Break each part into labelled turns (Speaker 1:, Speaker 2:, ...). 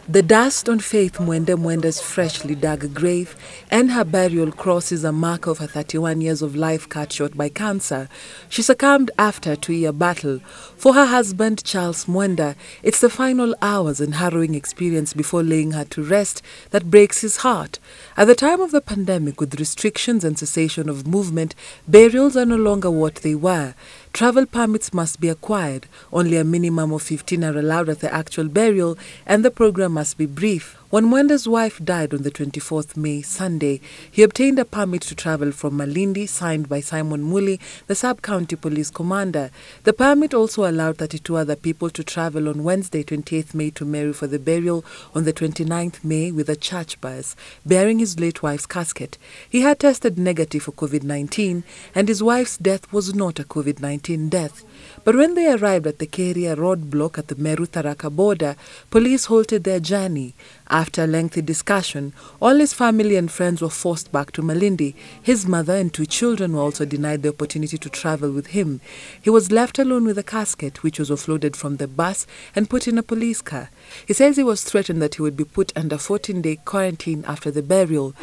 Speaker 1: The dust on Faith Mwenda's freshly dug grave and her burial cross is a mark of her 31 years of life cut short by cancer. She succumbed after a 2-year battle. For her husband, Charles Mwenda, it's the final hours and harrowing experience before laying her to rest that breaks his heart. At the time of the pandemic, with restrictions and cessation of movement, burials are no longer what they were. Travel permits must be acquired. Only a minimum of 15 are allowed at the actual burial, and the program must be brief. When Mwenda's wife died on the 24th May, Sunday, he obtained a permit to travel from Malindi, signed by Simon Muli, the sub-county police commander. The permit also allowed 32 other people to travel on Wednesday, 28th May, to Meru for the burial on the 29th May with a church bus, bearing his late wife's casket. He had tested negative for COVID-19, and his wife's death was not a COVID-19 death. But when they arrived at the Keria roadblock at the Meru Tharaka border, police halted their journey. After a lengthy discussion, all his family and friends were forced back to Malindi. His mother and 2 children were also denied the opportunity to travel with him. He was left alone with a casket, which was offloaded from the bus and put in a police car. He says he was threatened that he would be put under 14-day quarantine after the burial.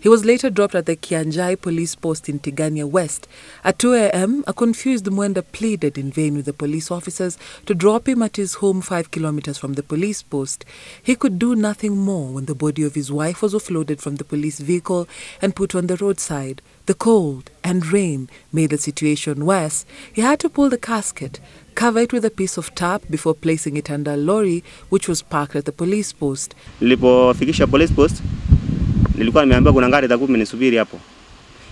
Speaker 1: He was later dropped at the Kianjai police post in Tigania West. At 2 a.m., a confused Mwenda pleaded in vain with the police officers to drop him at his home 5 kilometers from the police post. He could do nothing more when the body of his wife was offloaded from the police vehicle and put on the roadside. The cold and rain made the situation worse. He had to pull the casket, cover it with a piece of tarp before placing it under a lorry which was parked at the police post.
Speaker 2: Nilipofikisha police post, nilikuwa nimeambiwa kuna gari itakuwa imenisubiri hapo.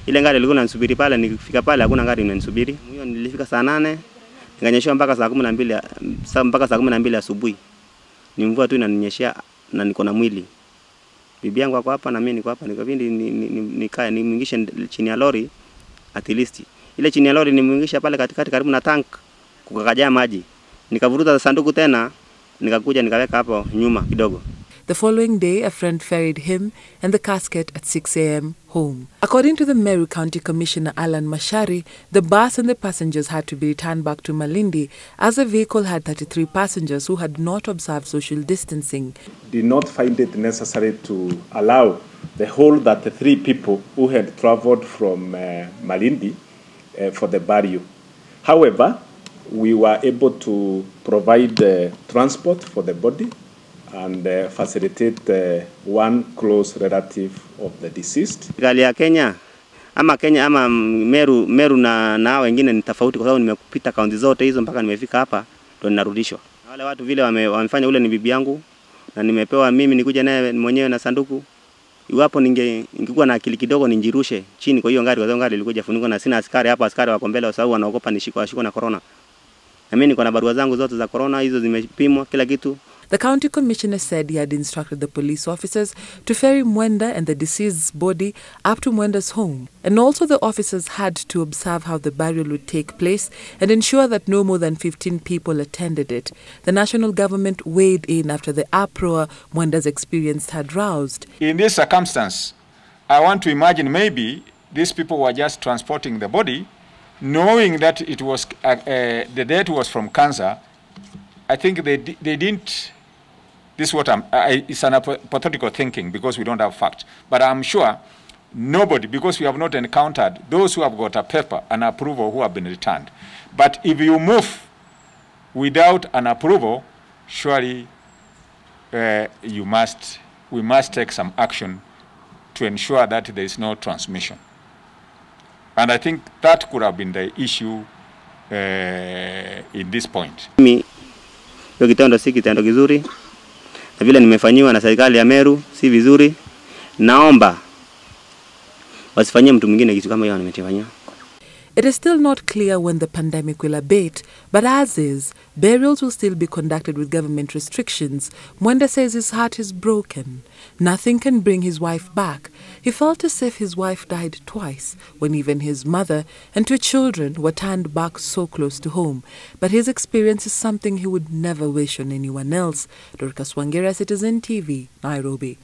Speaker 2: Ile gari ilikuwa inanisubiri pale, nikifika pale hakuna gari imenisubiri. Hiyo nilifika saa 8, nikanyeshwa mpaka saa 12 asubuhi. Ni mvua tu inaninyeshia na niko na mwili. Bibi yangu ako hapa na mimi niko hapa, nikabidi nikae nimuingishe chini ya lori at least. Ile chini ya lori nimuingisha pale katikati karibu na tank kukakajaa maji. Nikavuruta sanduku tena, nikakuja nikaweka hapo nyuma kidogo.
Speaker 1: The following day, a friend ferried him and the casket at 6 a.m. home. According to the Meru County Commissioner Alan Mashari, the bus and the passengers had to be returned back to Malindi as the vehicle had 33 passengers who had not observed social distancing.
Speaker 3: Did not find it necessary to allow the whole 33 people who had traveled from Malindi for the burial. However, we were able to provide transport for the body and facilitate one close relative of the deceased.
Speaker 2: Serikali ya Kenya ama Meru na wengine ni tofauti, kwa sababu nimepita kaunti zote hizo mpaka nimefika hapa ndo ninarudishwa. Wale watu vile wamefanya, ule ni bibi yangu na nimepewa mimi nikuja naye mwenyewe na sanduku. Iwapo ningekuwa na akili kidogo ninjirushe chini kwa hiyo gari, kwa sababu gari ilikuwa imefunikwa na sina askari hapa, askari wako mbele kwa sababu wanaogopa nishikwa na corona. Na mimi niko na barua zangu zote za corona, hizo zimepimwa kila kitu.
Speaker 1: The county commissioner said he had instructed the police officers to ferry Mwenda and the deceased's body up to Mwenda's home. And also the officers had to observe how the burial would take place and ensure that no more than 15 people attended it. The national government weighed in after the uproar Mwenda's experience had roused.
Speaker 4: In this circumstance, I want to imagine maybe these people were just transporting the body, knowing that it was the death was from cancer. I think they didn't. This is what it's an hypothetical thinking because we don't have facts. But I'm sure nobody, because we have not encountered those who have got a paper, an approval, who have been returned. But if you move without an approval, surely we must take some action to ensure that there is no transmission. And I think that could have been the issue in this point.
Speaker 2: Hiyo kitendo si kitendo kizuri, na vile nimefanyiwa na serikali ya Meru si vizuri. Naomba wasifanyie mtu mwingine kitu kama hiyo nimetefanyia.
Speaker 1: It is still not clear when the pandemic will abate, but as is, burials will still be conducted with government restrictions. Mwenda says his heart is broken. Nothing can bring his wife back. He felt as if his wife died twice, when even his mother and 2 children were turned back so close to home. But his experience is something he would never wish on anyone else. Dorcas Wangera, Citizen TV, Nairobi.